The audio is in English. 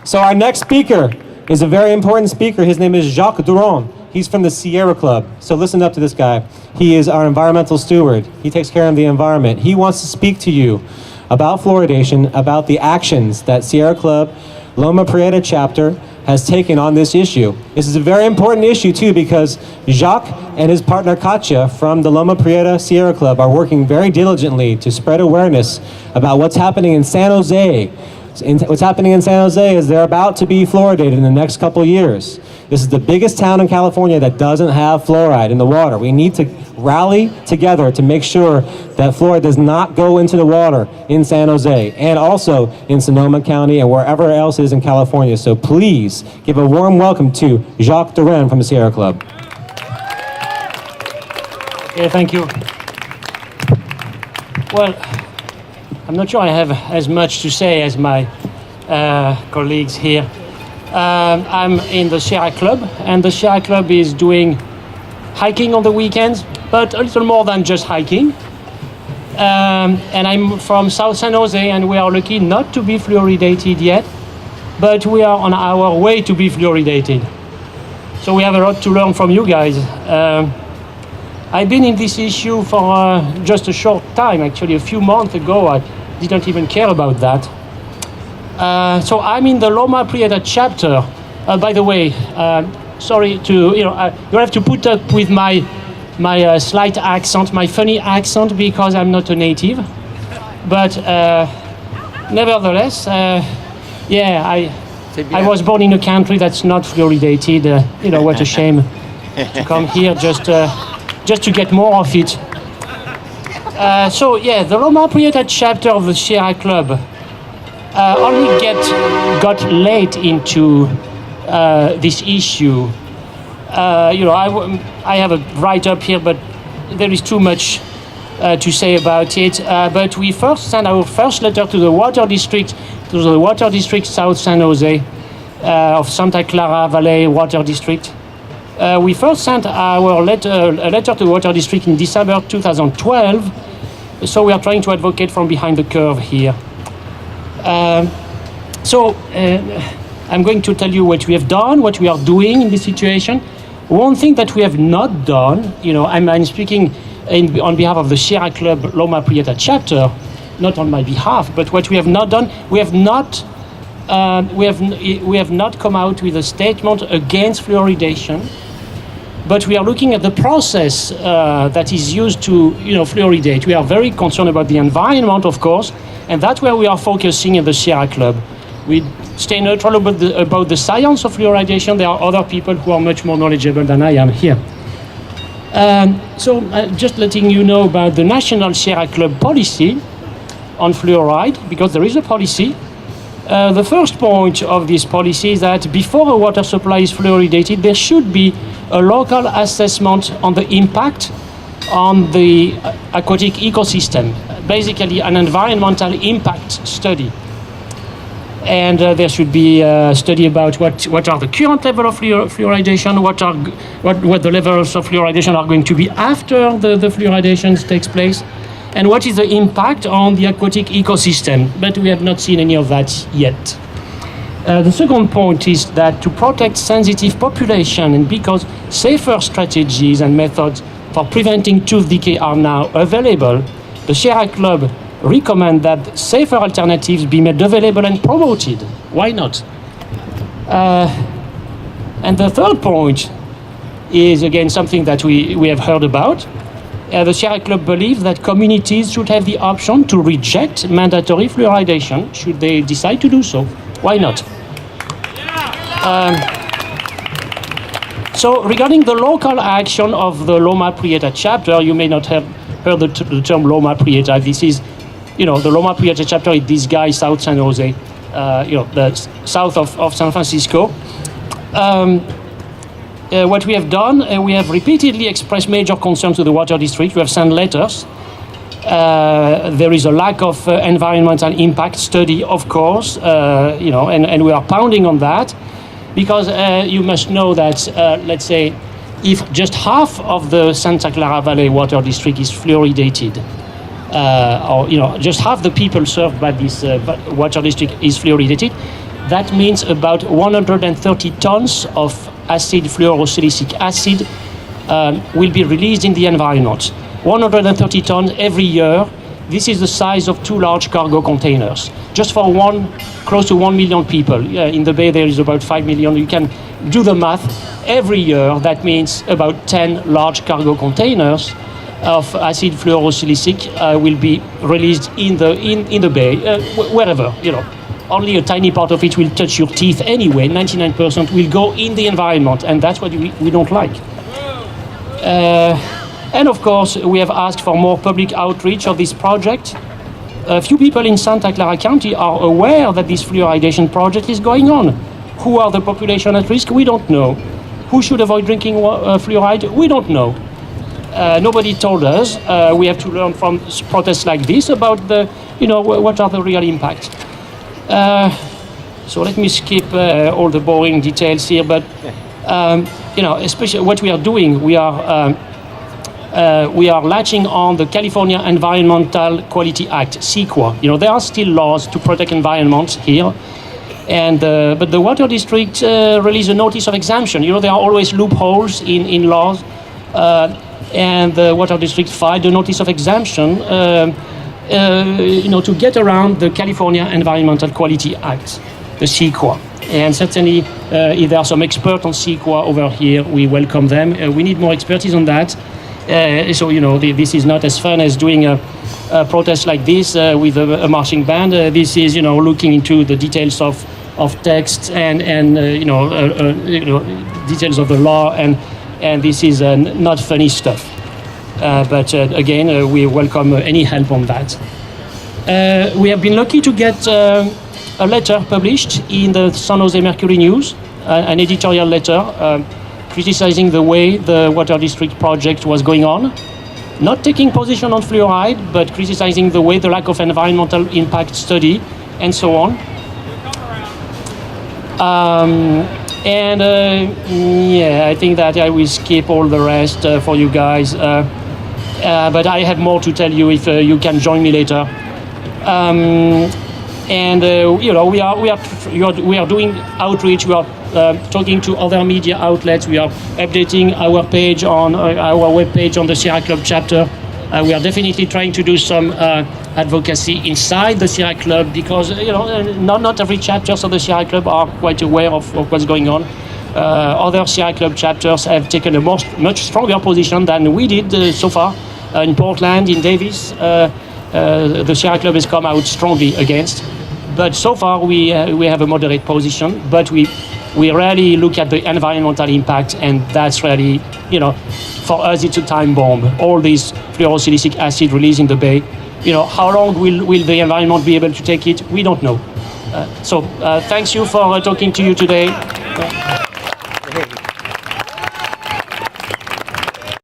So our next speaker is a very important speaker. His name is Jacques Durand. He's from the Sierra Club. So listen up to this guy. He is our environmental steward. He takes care of the environment. He wants to speak to you about fluoridation, about the actions that Sierra Club, Loma Prieta chapter has taken on this issue. This is a very important issue too, because Jacques and his partner Katja from the Loma Prieta Sierra Club are working very diligently to spread awareness about what's happening in San Jose. What's happening in San Jose is they're about to be fluoridated in the next couple years. This is the biggest town in California that doesn't have fluoride in the water. We need to rally together to make sure that fluoride does not go into the water in San Jose and also in Sonoma County and wherever else is in California. So please give a warm welcome to Jacques Durand from the Sierra Club. Okay, thank you. Well, I'm not sure I have as much to say as my colleagues here. I'm in the Sierra Club, and the Sierra Club is doing hiking on the weekends, but a little more than just hiking. And I'm from South San Jose, and we are lucky not to be fluoridated yet, but we are on our way to be fluoridated. So we have a lot to learn from you guys. I've been in this issue for just a short time, actually. A few months ago, I didn't even care about that. So I'm in the Loma Prieta chapter. By the way, sorry to, you have to put up with my slight accent, my funny accent, because I'm not a native. But nevertheless, yeah, I was born in a country that's not fluoridated. What a shame to come here just to get more of it. So yeah, the Loma Prieta chapter of the Sierra Club only got late into this issue. I have a write-up here, but there is too much to say about it. But we first sent our first letter to the Water District South San Jose of Santa Clara Valley Water District. We first sent a letter to the Water District in December 2012, so we are trying to advocate from behind the curve here. I'm going to tell you what we have done, what we are doing in this situation. One thing that we have not done, I'm speaking on behalf of the Sierra Club Loma Prieta chapter, not on my behalf, but what we have not done, we have not come out with a statement against fluoridation. But we are looking at the process that is used to, fluoridate. We are very concerned about the environment, of course, and that's where we are focusing in the Sierra Club. We stay neutral about the science of fluoridation. There are other people who are much more knowledgeable than I am here. Just letting you know about the National Sierra Club policy on fluoride, because there is a policy. The first point of this policy is that before a water supply is fluoridated, there should be a local assessment on the impact on the aquatic ecosystem, basically an environmental impact study. And there should be a study about what are the current level of fluoridation, what the levels of fluoridation are going to be after the fluoridation takes place, and what is the impact on the aquatic ecosystem. But we have not seen any of that yet. The second point is that to protect sensitive population, and because safer strategies and methods for preventing tooth decay are now available, the Sierra Club recommend that safer alternatives be made available and promoted. Why not? And the third point is, again, something that we have heard about. The Sierra Club believes that communities should have the option to reject mandatory fluoridation should they decide to do so. Why not? So regarding the local action of the Loma Prieta chapter, you may not have heard the term Loma Prieta. This is, the Loma Prieta chapter is this guy, South San Jose, the south of San Francisco. What we have done, we have repeatedly expressed major concerns to the Water District. We have sent letters. There is a lack of environmental impact study, of course, and we are pounding on that, because you must know that, let's say, if just half of the Santa Clara Valley Water District is fluoridated, or just half the people served by this water district is fluoridated, That means about 130 tons of acid fluorosilicic acid will be released in the environment. 130 tons every year. This is the size of 2 large cargo containers. Just for close to 1 million people. In the Bay there is about 5 million. You can do the math. Every year that means about 10 large cargo containers of acid fluorosilicic will be released in the Bay, wherever, you know. Only a tiny part of it will touch your teeth anyway. 99% will go in the environment, and that's what we don't like. And of course, we have asked for more public outreach of this project. A few people in Santa Clara County are aware that this fluoridation project is going on. Who are the population at risk? We don't know. Who should avoid drinking fluoride? We don't know. Nobody told us. We have to learn from protests like this about what are the real impacts. So let me skip all the boring details here, but especially what we are doing, we are latching on the California Environmental Quality Act, CEQA. There are still laws to protect environments here, and but the Water District released a notice of exemption. There are always loopholes in laws, and the Water District filed a notice of exemption to get around the California Environmental Quality Act, the CEQA. And certainly, if there are some experts on CEQA over here, we welcome them. We need more expertise on that. So, this is not as fun as doing a protest like this with a marching band. This is, looking into the details of text and details of the law, and this is not funny stuff. But again, we welcome any help on that. We have been lucky to get a letter published in the San Jose Mercury News, an editorial letter criticizing the way the Water District project was going on, not taking position on fluoride, but criticizing the way the lack of environmental impact study, and so on. I think that I will skip all the rest for you guys. But I have more to tell you if you can join me later. We are doing outreach. We are talking to other media outlets. We are updating our page on our webpage on the Sierra Club chapter. We are definitely trying to do some advocacy inside the Sierra Club because not every chapters of the Sierra Club are quite aware of what's going on. Other Sierra Club chapters have taken a much stronger position than we did so far. In Portland, in Davis, the Sierra Club has come out strongly against. But so far, we have a moderate position. But we rarely look at the environmental impact, and that's really, for us, it's a time bomb. All this fluorosilicic acid released in the Bay. How long will the environment be able to take it? We don't know. So thanks you for talking to you today.